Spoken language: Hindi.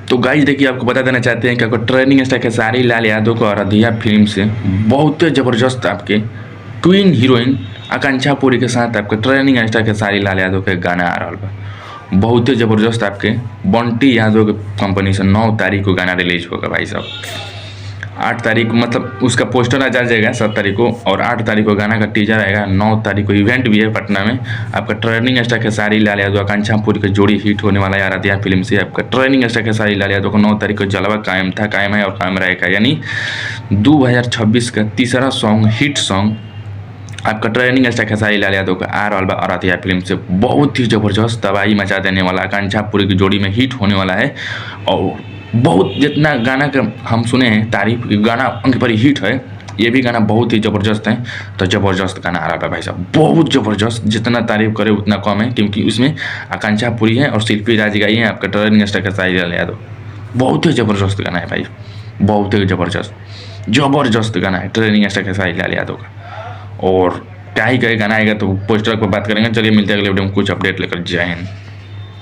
तो गाइस देखिए, आपको बता देना चाहते हैं कि आपको ट्रेनिंग स्टार खेसारी लाल यादव को आराध्या फिल्म से बहुत ज़बरदस्त आपके ट्विन हीरोइन आकांक्षा पुरी के साथ आपके ट्रेनिंग स्टार खेसारी लाल यादव के गाना आ रहा बा। बहुत ज़बरदस्त आपके बंटी यादव के कंपनी से 9 तारीख को गाना रिलीज होगा भाई साहब। 8 तारीख मतलब उसका पोस्टर आ जाएगा 7 तारीख को, और 8 तारीख को गाना का टीजर आएगा। 9 तारीख को इवेंट भी है पटना में। आपका ट्रेनिंग स्टार खेसारी लाल यादव आकांक्षा पुरी की जोड़ी हिट होने वाला है आराध्या फिल्म से। आपका ट्रेनिंग स्टार खेसारी लाल यादव को 9 तारीख को जलवा कायम था, कायम है और कायम रहेगा, यानी 2026 का तीसरा सॉन्ग, हिट सॉन्ग आपका ट्रेनिंग स्टार खेसारी लाल यादव का आ रहा बा आराध्या फिल्म से। बहुत ही ज़बरदस्त तबाही मचा देने वाला आकांक्षा पुरी की जोड़ी में हिट होने वाला है। और बहुत जितना गाना का हम सुने हैं तारीफ, गाना अंक पर हिट है, ये भी गाना बहुत ही ज़बरदस्त है। तो ज़बरदस्त गाना आ रहा है भाई साहब, बहुत ज़बरदस्त। जितना तारीफ करे उतना कम है, क्योंकि उसमें आकांक्षा पुरी है और शिल्पी राज गाई है आपका ट्रेनिंग स्टार खेसारी लाल यादव। बहुत ही ज़बरदस्त गाना है भाई, बहुत ही ज़बरदस्त गाना है ट्रेनिंग स्टार खेसारी लाल यादव का। और क्या ही कहे, गाना आएगा तो पोस्टर पर बात करेंगे। चलिए मिलते हैं अगले वीडियो में कुछ अपडेट लेकर। जय हिंद।